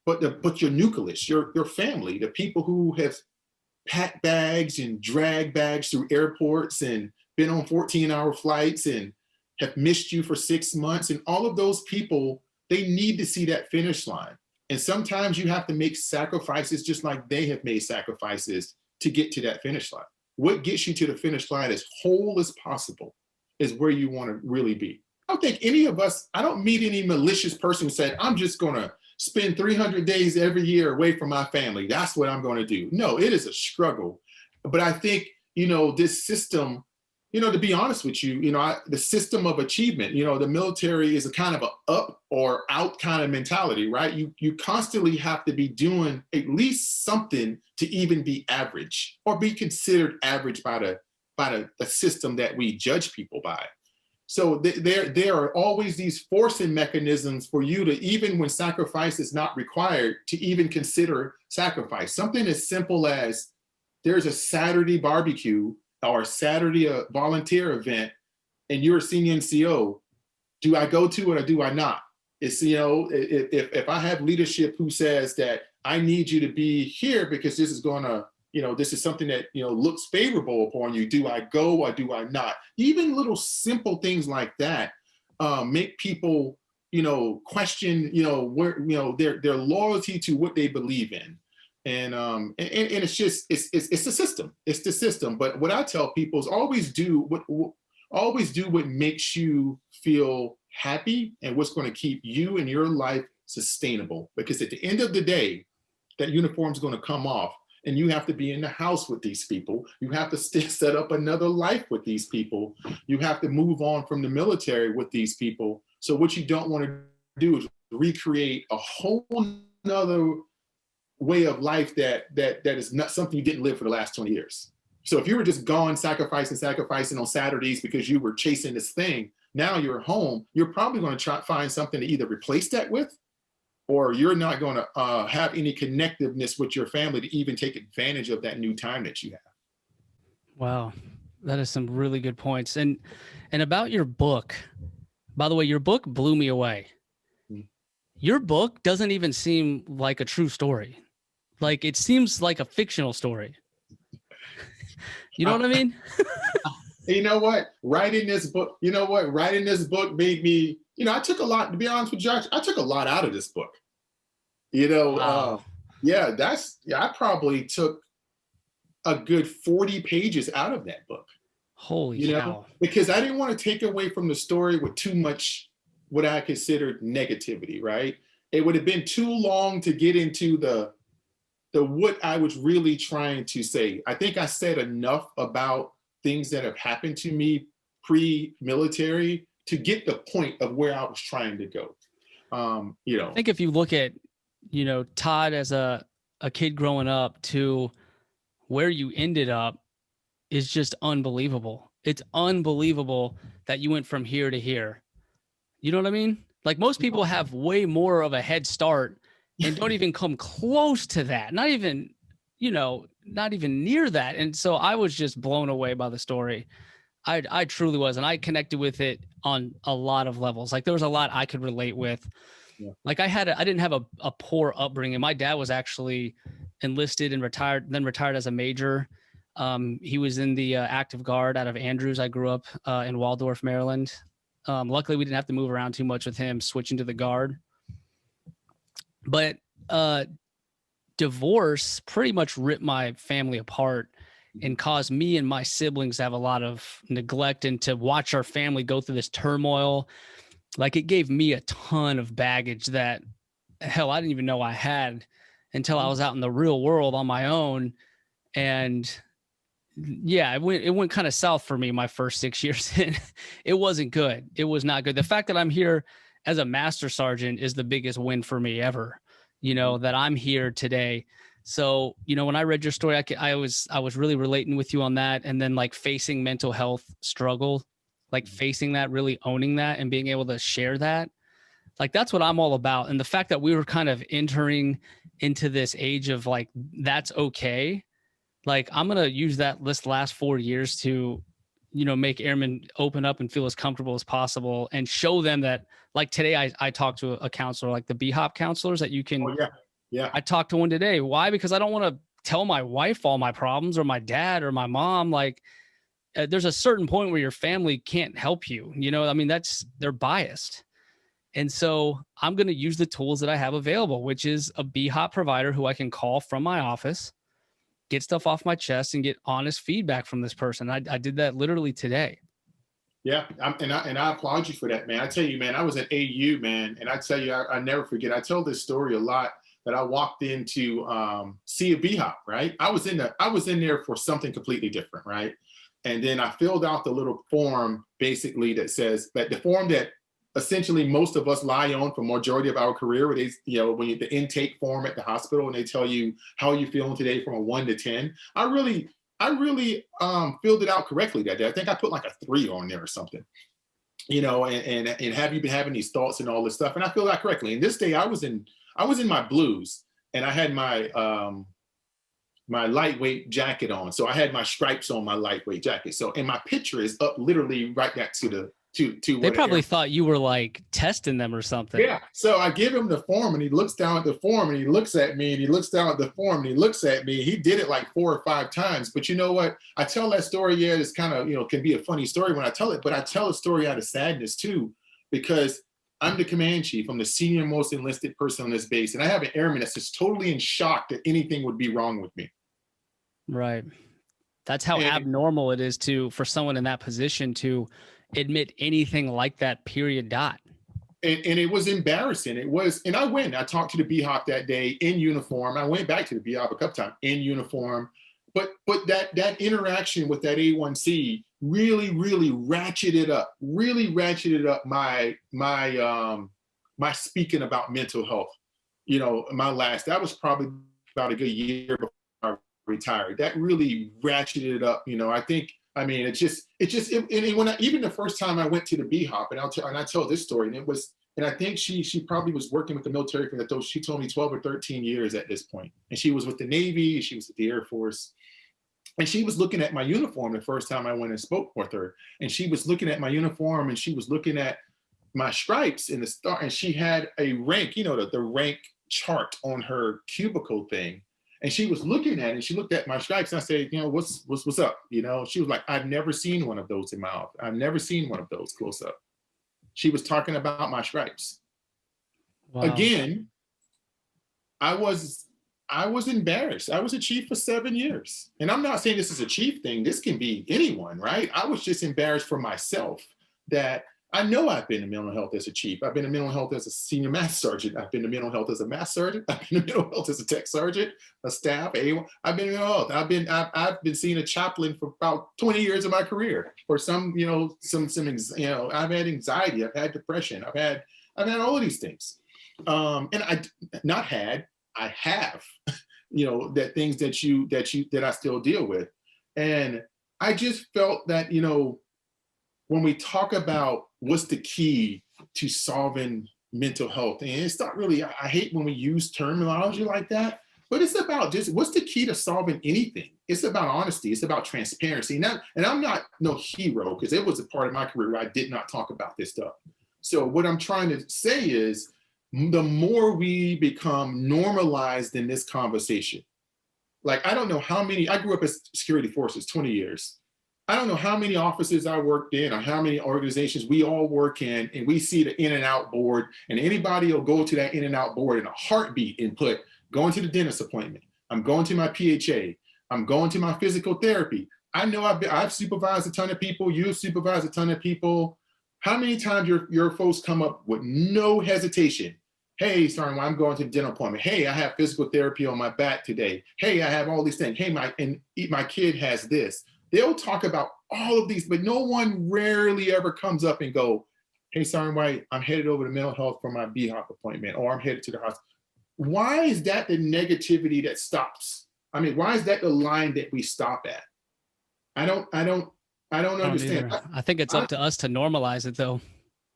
but your nucleus, your family, the people who have packed bags and dragged bags through airports and been on 14-hour flights and have missed you for 6 months. And all of those people, they need to see that finish line. And sometimes you have to make sacrifices just like they have made sacrifices to get to that finish line. What gets you to the finish line as whole as possible is where you want to really be. I don't think any of us, I don't meet any malicious person who said, I'm just going to spend 300 days every year away from my family. That's what I'm going to do. No, it is a struggle. But I think, this system, to be honest with you, the system of achievement, the military is a kind of a up or out kind of mentality, right? You constantly have to be doing at least something to even be average or be considered average by the system that we judge people by. So there are always these forcing mechanisms for you to, even when sacrifice is not required, to even consider sacrifice. Something as simple as there's a Saturday barbecue or Saturday volunteer event, and you're a senior NCO. Do I go to it or do I not? It's, if I have leadership who says that I need you to be here because this is going to, this is something that, looks favorable upon you. Do I go or do I not? Even little simple things like that make people, question, where, their loyalty to what they believe in. And it's just, it's the system. It's the system. But what I tell people is always do what makes you feel happy and what's going to keep you and your life sustainable. Because at the end of the day, that uniform is going to come off. And you have to be in the house with these people. You have to set up another life with these people. You have to move on from the military with these people. So what you don't want to do is recreate a whole nother way of life that is not something you didn't live for the last 20 years. So if you were just gone sacrificing on Saturdays because you were chasing this thing, now you're home, you're probably going to find something to either replace that with, or you're not going to have any connectiveness with your family to even take advantage of that new time that you have. Wow. That is some really good points. And about your book, by the way, your book blew me away. Your book doesn't even seem like a true story. Like, it seems like a fictional story. You know what I mean? You know what? Writing this book made me, I took a lot, to be honest with Josh, I took a lot out of this book. Wow. I probably took a good 40 pages out of that book. Holy cow. Because I didn't want to take away from the story with too much what I considered negativity, right? It would have been too long to get into the what I was really trying to say. I think I said enough about things that have happened to me pre-military to get the point of where I was trying to go. I think if you look at, Todd as a kid growing up to where you ended up is just unbelievable. It's unbelievable that you went from here to here. You know what I mean? Like, most people have way more of a head start and don't even come close to that. Not even near that. And so I was just blown away by the story. I truly was. And I connected with it on a lot of levels. Like, there was a lot I could relate with. Yeah. Like, I didn't have a poor upbringing. My dad was actually enlisted and retired as a major. He was in the active guard out of Andrews. I grew up in Waldorf, Maryland. Luckily, we didn't have to move around too much with him switching to the guard. But divorce pretty much ripped my family apart and caused me and my siblings to have a lot of neglect and to watch our family go through this turmoil. Like, it gave me a ton of baggage that, hell, I didn't even know I had until I was out in the real world on my own. And yeah, it went kind of south for me my first 6 years in. It wasn't good. It was not good. The fact that I'm here as a master sergeant is the biggest win for me ever, that I'm here today. So, when I read your story, I was really relating with you on that. And then, like, facing mental health struggle, like facing that, really owning that and being able to share that. Like, that's what I'm all about. And the fact that we were kind of entering into this age of, like, that's okay. Like, I'm going to use this last 4 years to make airmen open up and feel as comfortable as possible and show them that, like today, I talked to a counselor, like the BHOP counselors that you can, Oh yeah. Yeah. I talked to one today. Why? Because I don't want to tell my wife all my problems or my dad or my mom. Like there's a certain point where your family can't help you. I mean, they're biased. And so I'm going to use the tools that I have available, which is a BHOP provider who I can call from my office, get stuff off my chest, and get honest feedback from this person. I did that literally today. Yeah, and I applaud you for that, man. I tell you, man, I was at AU, man, and I tell you, I never forget. I tell this story a lot that I walked into see a BHOP, right? I was in there for something completely different, right? And then I filled out the little form basically that says that the form that essentially most of us lie on for majority of our career, where they, when the intake form at the hospital and they tell you how you feeling today from a 1 to 10. I really filled it out correctly that day. I think I put like a 3 on there or something, and have you been having these thoughts and all this stuff? And I filled out correctly. And this day I was in my blues, and I had my my lightweight jacket on. So I had my stripes on my lightweight jacket. So, and my picture is up literally right next to the they probably thought you were like testing them or something. Yeah. So I give him the form, and he looks down at the form, and he looks at me, and he looks down at the form, and he looks at me. He did it like 4 or 5 times. But you know what? I tell that story. Yeah, it's kind of, can be a funny story when I tell it, but I tell a story out of sadness too, because I'm the command chief. I'm the senior most enlisted person on this base. And I have an airman that's just totally in shock that anything would be wrong with me. Right. That's how abnormal it is for someone in that position to admit anything like that, period, dot. And it was embarrassing. And I talked to the BHOP that day in uniform. I went back to the BHOP a couple times in uniform, but that interaction with that A1C really ratcheted up my speaking about mental health. That was probably about a good year before I retired. That really ratcheted it up. Even the first time I went to the BHOP, and I tell this story, and I think she probably was working with the military for she told me 12 or 13 years at this point. And she was with the Navy, she was with the Air Force. And she was looking at my uniform the first time I went and spoke with her. And she was looking at my uniform, and she was looking at my stripes in the star, and she had a rank, the rank chart on her cubicle thing. And she was looking at it, and she looked at my stripes, and I said, what's up? She was like, I've never seen one of those in my office. I've never seen one of those close up. She was talking about my stripes. Wow. Again, I was embarrassed. I was a chief for 7 years. And I'm not saying this is a chief thing. This can be anyone, right? I was just embarrassed for myself that I know I've been in mental health as a chief. I've been in mental health as a senior math sergeant. I've been in mental health as a math sergeant. I've been in mental health as a tech sergeant, a staff, A1. I've been in mental health. I've been seeing a chaplain for about 20 years of my career. For some, I've had anxiety. I've had depression. I've had all of these things. And I have, that things that I still deal with. And I just felt that, when we talk about what's the key to solving mental health, and it's not really, I hate when we use terminology like that, but it's about just what's the key to solving anything. It's about honesty. It's about transparency. And I'm not no hero, because it was a part of my career where I did not talk about this stuff. So what I'm trying to say is, the more we become normalized in this conversation, like, I don't know how many, I grew up as security forces, 20 years. I don't know how many offices I worked in or how many organizations we all work in, and we see the in and out board, and anybody will go to that in and out board in a heartbeat and put, going to the dentist appointment, I'm going to my PHA, I'm going to my physical therapy. I know I've supervised a ton of people, you've supervised a ton of people. How many times your folks come up with no hesitation? Hey, Sergeant, I'm going to the dental appointment. Hey, I have physical therapy on my back today. Hey, I have all these things. Hey, my kid has this. They'll talk about all of these, but no one rarely ever comes up and go, hey, Sergeant White, I'm headed over to mental health for my BHOP appointment, or I'm headed to the hospital. Why is that the negativity that stops? I mean, why is that the line that we stop at? I don't understand. I think it's up to us to normalize it, though.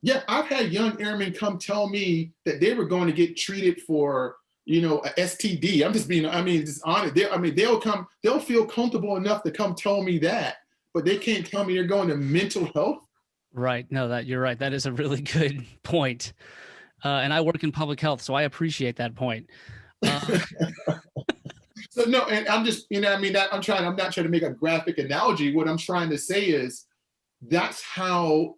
Yeah, I've had young airmen come tell me that they were going to get treated for, a STD. I'm just being, just honest. They'll feel comfortable enough to come tell me that but they can't tell me they're going to mental health. Right. No, that you're right. That is a really good point. And I work in public health, so I appreciate that point. So no, and I'm just, you know, I mean, I'm not trying to make a graphic analogy. What I'm trying to say is that's how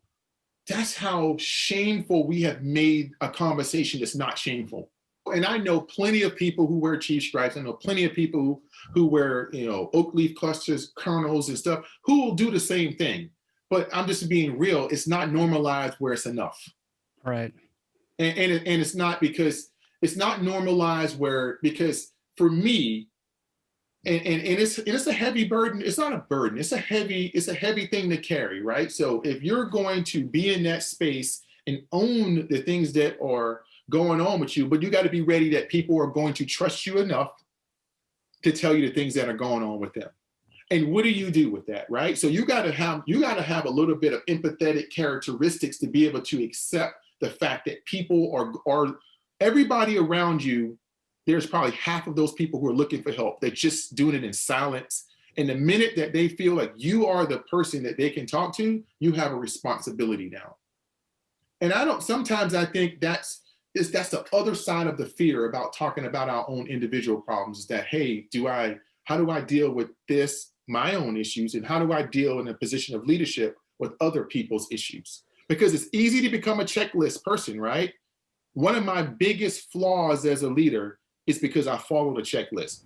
shameful we have made a conversation that's not shameful. And I know plenty of people who wear chief stripes. I know plenty of people who wear, you know, oak leaf clusters, kernels and stuff, who will do the same thing. But I'm just being real. It's not normalized where it's enough. Right. And it's not because it's not normalized where, because for me, and it's a heavy burden. It's not a burden. It's a heavy thing to carry, right? So if you're going to be in that space and own the things that are going on with you, but you got to be ready that people are going to trust you enough to tell you the things that are going on with them. And what do you do with that, right? So you got to have a little bit of empathetic characteristics to be able to accept the fact that people are everybody around you. There's probably half of those people who are looking for help. They're just doing it in silence. And the minute that they feel like you are the person that they can talk to, you have a responsibility now. And sometimes I think that's the other side of the fear about talking about our own individual problems, is that, hey, how do I deal with this, my own issues, and how do I deal in a position of leadership with other people's issues? Because it's easy to become a checklist person, right? One of my biggest flaws as a leader is because I followed a checklist.